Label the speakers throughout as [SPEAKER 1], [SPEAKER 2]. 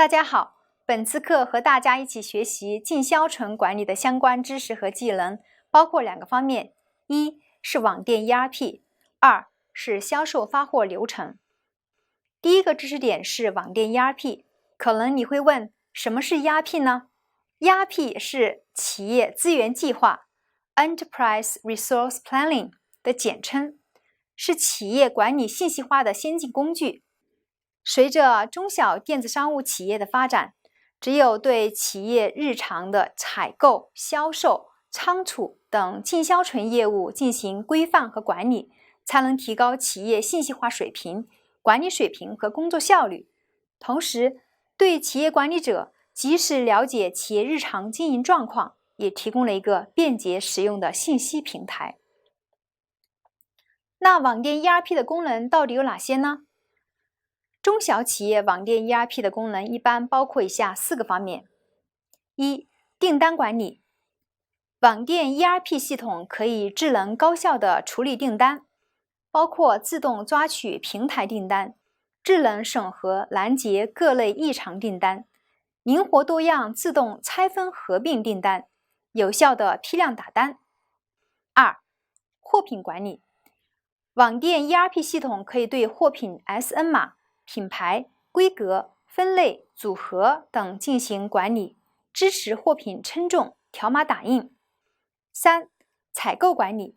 [SPEAKER 1] 大家好，本次课和大家一起学习进销存管理的相关知识和技能，包括两个方面：一是网店 ERP， 二是销售发货流程。第一个知识点是网店 ERP， 可能你会问，什么是 ERP 呢？ ERP 是企业资源计划 Enterprise Resource Planning 的简称，是企业管理信息化的先进工具。随着中小电子商务企业的发展，只有对企业日常的采购、销售、仓储等进销存业务进行规范和管理，才能提高企业信息化水平、管理水平和工作效率。同时，对企业管理者及时了解企业日常经营状况，也提供了一个便捷实用的信息平台。那网店 ERP 的功能到底有哪些呢？中小企业网店 ERP 的功能一般包括以下4个方面：一、订单管理。网店 ERP 系统可以智能高效地处理订单，包括自动抓取平台订单、智能审核拦截各类异常订单、灵活多样自动拆分合并订单，有效地批量打单。二、货品管理。网店 ERP 系统可以对货品 SN 码、品牌、规格、分类、组合等进行管理，支持货品称重、条码打印。三、采购管理。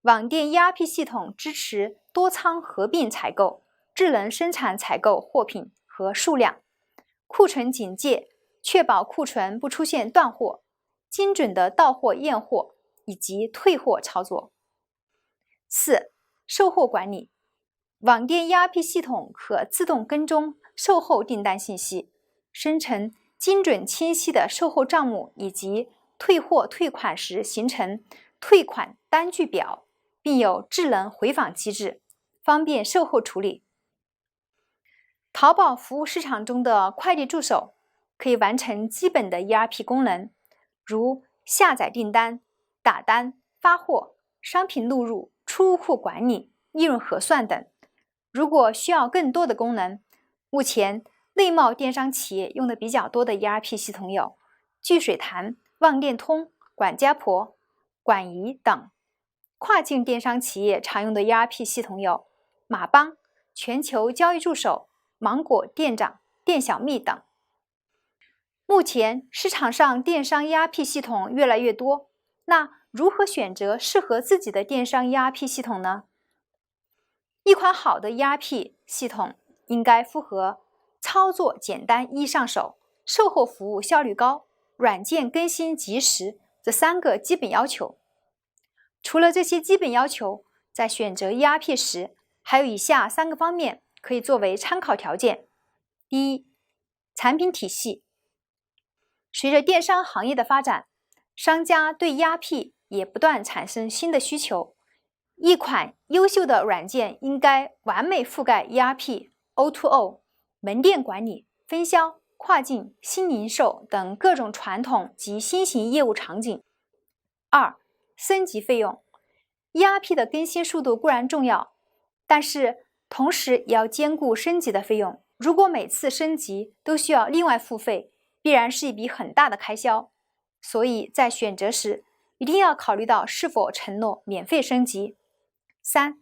[SPEAKER 1] 网店 ERP 系统支持多仓合并采购，智能生产采购货品和数量，库存警戒，确保库存不出现断货，精准的到货验货以及退货操作。四、售后管理。网店 ERP 系统可自动跟踪售后订单信息，生成精准清晰的售后账目以及退货退款时形成退款单据表，并有智能回访机制，方便售后处理。淘宝服务市场中的快递助手可以完成基本的 ERP 功能，如下载订单、打单、发货、商品录入、出入库管理、利润核算等。如果需要更多的功能，目前内贸电商企业用的比较多的 ERP 系统有聚水潭、望店通、管家婆、管仪等。跨境电商企业常用的 ERP 系统有马帮、全球交易助手、芒果店长、店小蜜等。目前市场上电商 ERP 系统越来越多，那如何选择适合自己的电商 ERP 系统呢？一款好的 ERP 系统应该符合操作简单易上手、售后服务效率高、软件更新及时这3个基本要求。除了这些基本要求，在选择 ERP 时，还有以下3个方面可以作为参考条件。第一，产品体系。随着电商行业的发展，商家对 ERP 也不断产生新的需求。一款优秀的软件应该完美覆盖 ERP、O2O、门店管理、分销、跨境、新零售等各种传统及新型业务场景。二、升级费用。ERP 的更新速度固然重要，但是同时也要兼顾升级的费用。如果每次升级都需要另外付费，必然是一笔很大的开销。所以在选择时，一定要考虑到是否承诺免费升级。三、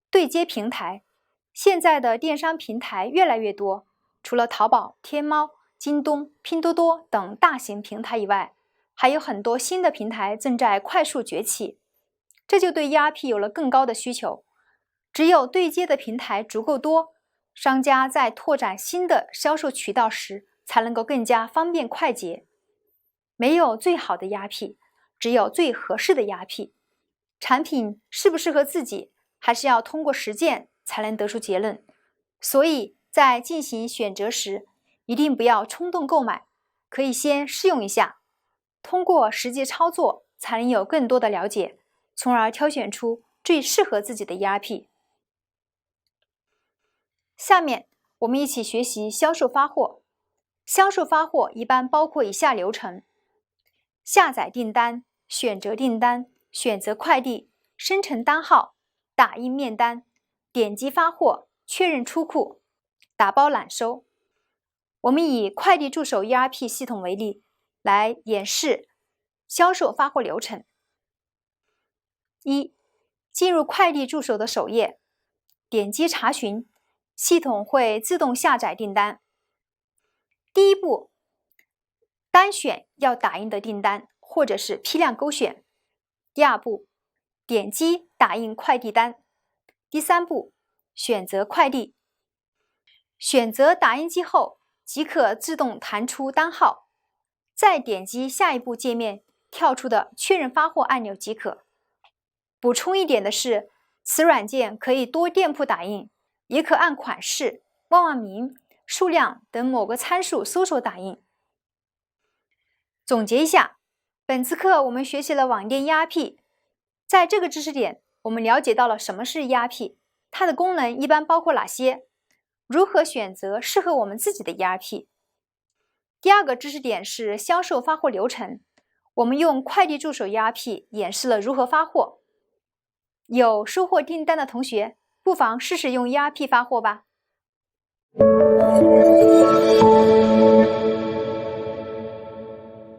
[SPEAKER 1] 对接平台。现在的电商平台越来越多，除了淘宝、天猫、京东、拼多多等大型平台以外，还有很多新的平台正在快速崛起，这就对 ERP 有了更高的需求。只有对接的平台足够多，商家在拓展新的销售渠道时，才能够更加方便快捷。没有最好的 ERP， 只有最合适的 ERP。产品适不适合自己，还是要通过实践才能得出结论。所以在进行选择时，一定不要冲动购买，可以先试用一下，通过实际操作才能有更多的了解，从而挑选出最适合自己的 ERP。下面我们一起学习销售发货。销售发货一般包括以下流程：下载订单、选择订单、选择快递、生成单号、打印面单、点击发货、确认出库、打包揽收。我们以快递助手 ERP 系统为例，来演示销售发货流程。一、进入快递助手的首页，点击查询，系统会自动下载订单。第一步，单选要打印的订单，或者是批量勾选。第二步，点击打印快递单。第三步，选择快递。选择打印机后，即可自动弹出单号，再点击下一步界面跳出的确认发货按钮即可。补充一点的是，此软件可以多店铺打印，也可按款式、旺旺名、数量等某个参数搜索打印。总结一下，本次课我们学习了网店 ERP。在这个知识点，我们了解到了什么是 ERP， 它的功能一般包括哪些，如何选择适合我们自己的 ERP。第二个知识点是销售发货流程，我们用快递助手 ERP 演示了如何发货。有收货订单的同学，不妨试试用 ERP 发货吧。